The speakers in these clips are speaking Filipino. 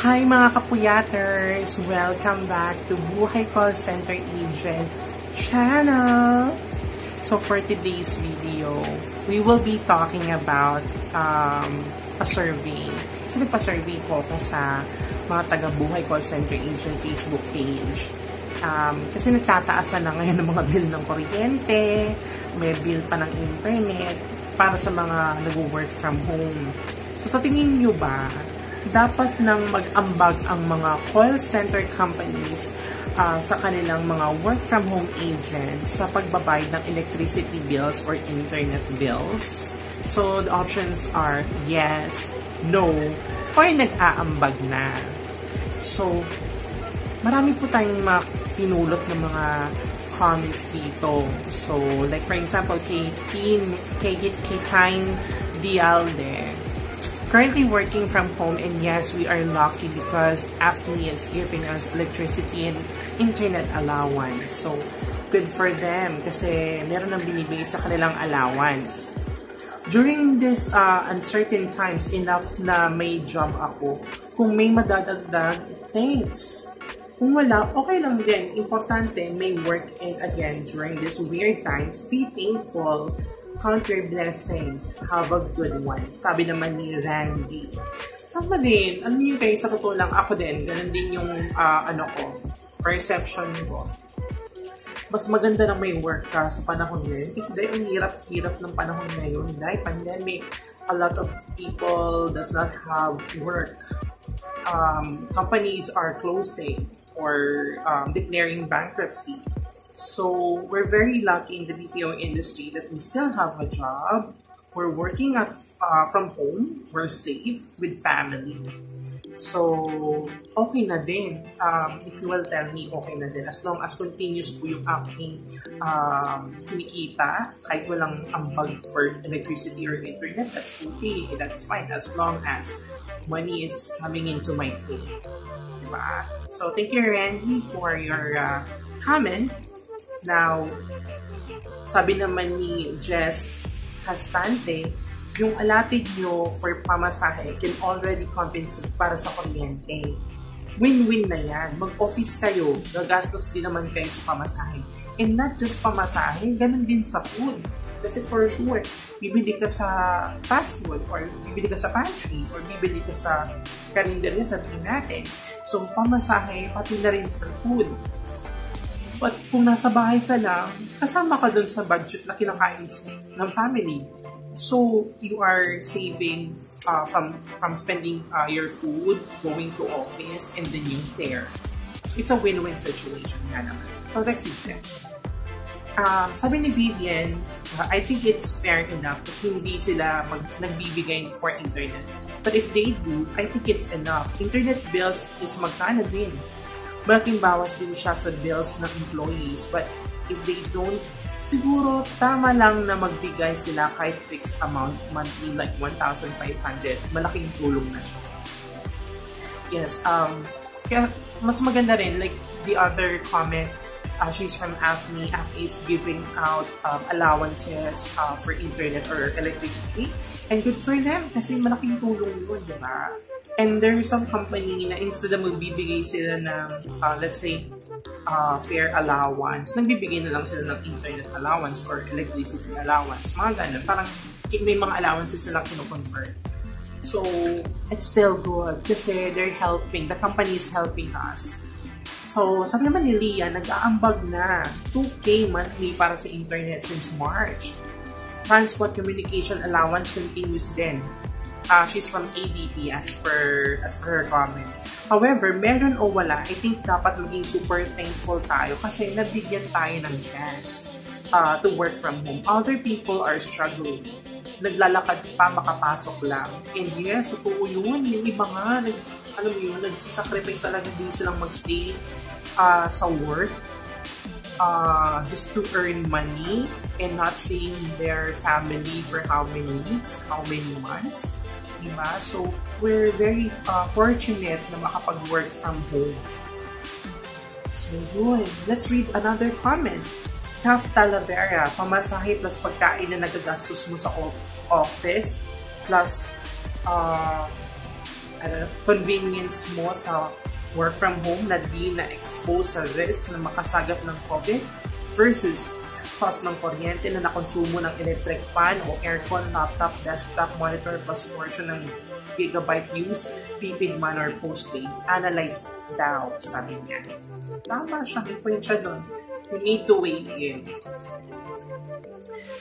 Hi mga kapuyaters! Welcome back to Buhay Call Center Agent channel! So for today's video, we will be talking about a survey. Kasi nagpa-survey po ako sa mga taga Buhay Call Center Agent Facebook page. Kasi nagtataasan na ngayon ng mga bill ng kuryente, may bill pa ng internet, para sa mga nag-work from home. So sa tingin nyo ba, dapat nang mag-ambag ang mga call center companies sa kanilang mga work from home agents sa pagbabayad ng electricity bills or internet bills? So the options are yes, no, or nag-aambag na. So marami po tayong mga pinulot ng mga comments dito. So like for example, kay Kine Dialde, currently working from home, and yes, we are lucky because AFNI is giving us electricity and internet allowance. So, good for them kasi meron nang binibigay sa kanilang allowance. During this uncertain times, enough na may job ako. Kung may madadagdag, thanks. Kung wala, okay lang din. Importante, may work, and again, during these weird times, be thankful. Count your blessings. Have a good one. Sabi naman ni Randy. Tama din. Ano yun kayo, sa totoo lang, ako din. Ganun din yung perception ko. Mas maganda na may work ka sa panahon ngayon. Kasi dahil ang hirap-hirap ng panahon ngayon. Dahil pandemic, a lot of people does not have work. Companies are closing or declaring bankruptcy. So, we're very lucky in the BPO industry that we still have a job. We're working from home. We're safe with family. So, okay na din. If you will tell me, okay na din. As long as continuous po yung aking kinikita, kahit walang ambag for electricity or internet, that's okay. That's fine. As long as money is coming into my pay. Diba? So, thank you, Randy, for your comment. Now, sabi naman ni Jess Castante, yung allotted nyo for pamasahe can already compensate para sa kuryente. Win-win na yan. Mag-office kayo, gagastos din naman kayo sa pamasahe. And not just pamasahe, ganun din sa food. Kasi for sure, bibili ka sa fast food, or bibili ka sa pantry, or bibili ka sa karinderya sa tingin natin. So, pamasahe, pati na rin for food. But kung nasa bahay ka lang, kasama ka dun sa budget na kinakain ng family. So, you are saving from spending your food, going to office, and then yung fare. So, it's a win-win situation nga naman. So, that's it. Sabi ni Vivian, I think it's fair enough if hindi sila nagbibigay for internet. But if they do, I think it's enough. Internet bills is magkano din. Malaking bawas din siya sa bills ng employees, but if they don't, siguro tama lang na magbigay sila kahit fixed amount monthly like 1,500. Malaking tulong na siya. Yes, kaya mas maganda rin, like the other comment, she's from AFNI. AFNI is giving out allowances for internet or electricity. And good for them kasi malaking tulong yun, di ba? And there's some company na instead na magbibigay sila ng, let's say, fair allowance, nagbibigay na lang sila ng internet allowance or electricity allowance. Mga ganun. Parang may mga allowances sila kino-convert. So, it's still good kasi they're helping, the company is helping us. So, sabi naman ni Leah, nag-aambag na 2K monthly para sa internet since March. Transport communication allowance continues din. She's from ADP as per her comment. However, meron o wala, I think dapat maging super thankful tayo kasi nabigyan tayo ng chance to work from home. Other people are struggling. Naglalakad pa, makapasok lang. And yes, totoo yun. Yung iba nga, alam mo yun, nagsisacrifice talaga din silang magstay sa work just to earn money and not seeing their family for how many weeks, how many months. Diba? So, we're very fortunate na makapag-work from home. So, yun. Let's read another comment. Caf Talavera, pamasahe plus pagkain na nagagastos mo sa office plus convenience mo sa work from home na di na-expose sa risk na makasagap ng COVID versus cost ng kuryente na nakonsumo ng electric fan o aircon, laptop, desktop, monitor plus portion ng gigabyte use, prepaid man or postpaid. Analyze daw, sabi niya. Tama siya, may point siya doon. You need to weigh in.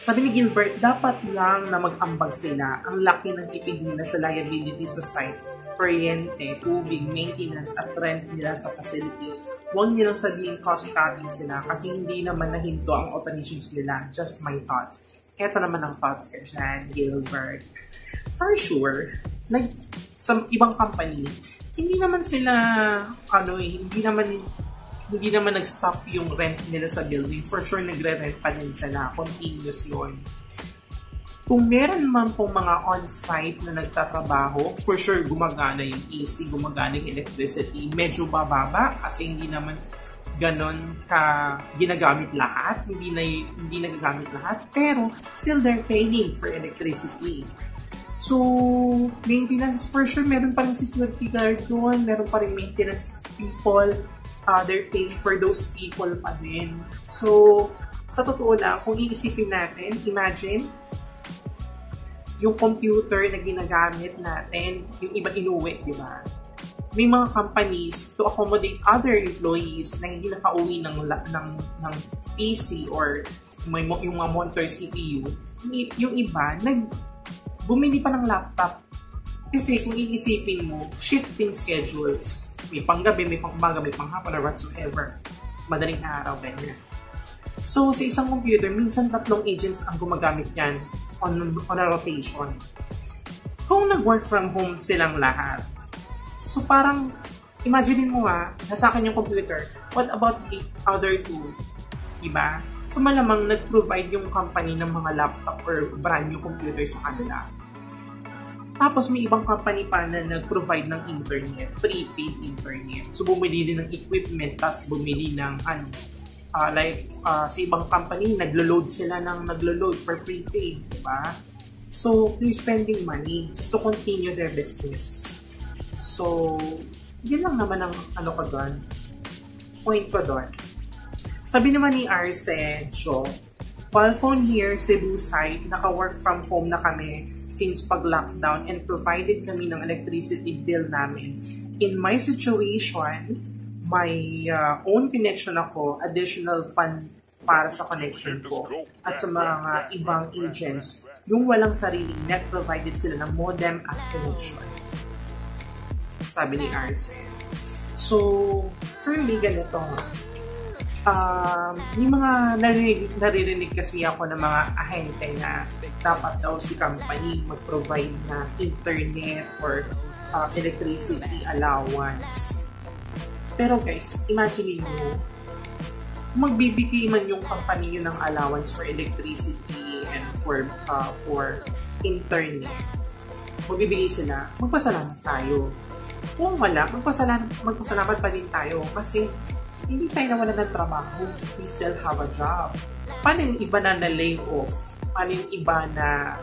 Sabi ni Gilbert, dapat lang na mag-ambag sila. Ang laki ng tipid nila sa liability sa site, kuryente, tubig, maintenance at rent nila sa facilities. Huwag nilang sabihin cost-cutting sila kasi hindi naman nahinto ang operations nila. Just my thoughts. Eto naman ang thoughts ka dyan, Gilbert. For sure, like sa ibang company, hindi naman sila, hindi naman nag-stop yung rent nila sa building. For sure, nagre-rent pa din sila. Continuous yun. Kung meron man pong mga on-site na nagtatrabaho, for sure, gumagana yung AC, gumagana yung electricity. Medyo bababa kasi hindi naman ganon ka ginagamit lahat. Hindi nagagamit lahat. Pero, still they're paying for electricity. So, maintenance, for sure, meron pa rin security guard doon. Meron pa rin maintenance people. They're paying for those people pa din. So, sa totoo lang, kung iisipin natin, imagine, yung computer na ginagamit natin, yung iba inuwi, di ba? May mga companies to accommodate other employees na hindi nakauwi ng PC or yung mga monitor CPU. Yung iba, bumili pa ng laptop. Kasi kung iisipin mo, shifting schedules. May panggabi, may pang-umaga, may panghapon, or whatsoever. Madaling araw, ganyan. So, sa isang computer, minsan 3 agents ang gumagamit yan on a rotation. Kung nag-work from home silang lahat, so parang, imagine mo nasa akin yung computer, what about the other 2? Diba? So, malamang nag-provide yung company ng mga laptop or brand new computer sa kanila. Tapos may ibang company pa na nag-provide ng internet, prepaid internet. So bumili din ng equipment, tapos bumili ng sa ibang company, naglo-load for prepaid, diba? So, you're spending money just to continue their business. So, yun lang naman ang point ko doon. Sabi naman ni Arce, Joe, Palphone here, Cebu site, naka-work from home na kami since pag-lockdown and provided kami ng electricity bill namin. In my situation, my own connection ako, additional fund para sa connection ko. At sa mga ibang agents, yung walang sariling net, provided sila ng modem at connection. Sabi ni Arce. So, for me, ganito. Yung mga naririnig kasi ako ng mga ahente na dapat daw si company mag-provide na internet or electricity allowance. Pero guys, imagine mo, magbibigay man yung company yun ng allowance for electricity and for internet. Magbibigay sila, magpasalamat tayo. Kung wala, magpasalamat pa din tayo kasi hindi tayo nawalan ng trabaho. We still have a job. Paano yung iba na na-lay off? Paano yung iba na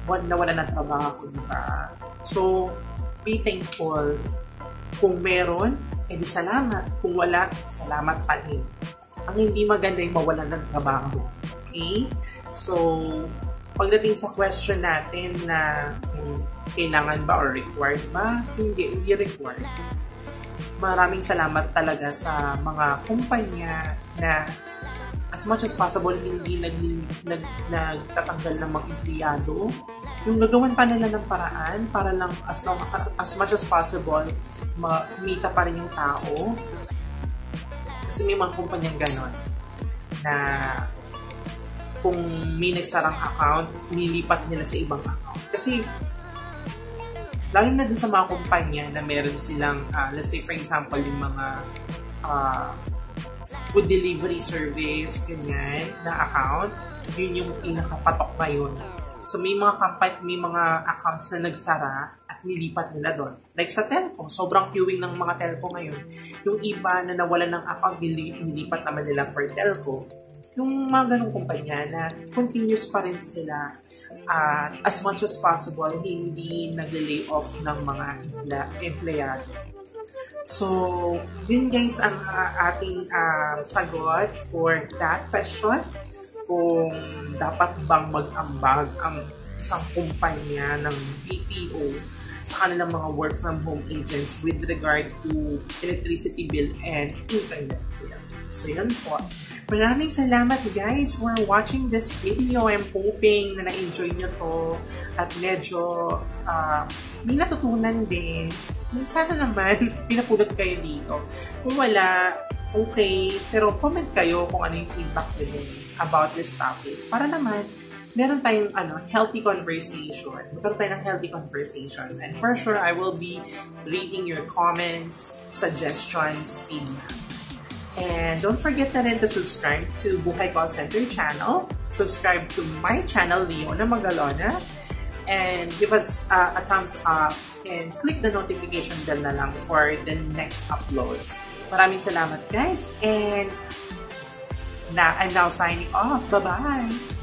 nawalan ng trabaho, diba? So, be thankful. Kung meron, edi salamat. Kung wala, salamat pa rin. Ang hindi maganda yung mawalan ng trabaho. Okay? So, pagdating sa question natin na kailangan ba or required ba? Hindi required. Maraming salamat talaga sa mga kumpanya na as much as possible hindi nagtatanggal ng mga empleyado. Yung nagawan pa nila ng paraan para lang as much as possible kumita pa rin yung tao. Kasi may mga kumpanyang ganon na kung may nagsarang account, nilipat nila sa ibang account. Kasi lalo na dun sa mga kumpanya na meron silang, let's say for example, yung mga food delivery service, ganyan, na account, yun yung pinakapatok ngayon. So may mga accounts na nagsara at nilipat nila doon. Like sa telco, sobrang queuing ng mga telco ngayon. Yung iba na nawalan ng account, nilipat naman nila for telco. Yung mga ganong kumpanya na continuous pa rin sila as much as possible, hindi nag-lay off ng mga empleyado. So, yun guys ang ating sagot for that question. Kung dapat bang mag-ambag ang isang kumpanya ng BPO sa kanilang mga work from home agents with regard to electricity bill and internet bill. So yun po. Maraming salamat guys for watching this video. I'm hoping na na-enjoy nyo to at medyo may natutunan din. Sana naman pinapulot kayo dito. Kung wala, okay. Pero comment kayo kung ano yung feedback nyo about this topic. Para naman, meron tayong healthy conversation. Magkaroon tayo ng healthy conversation. And for sure, I will be reading your comments, suggestions, feedback. And don't forget na rin to subscribe to Buhay Call Center channel. Subscribe to my channel, Leona Magalona. And give us a thumbs up and click the notification bell na lang for the next uploads. Maraming salamat guys. And I'm now signing off. Bye-bye!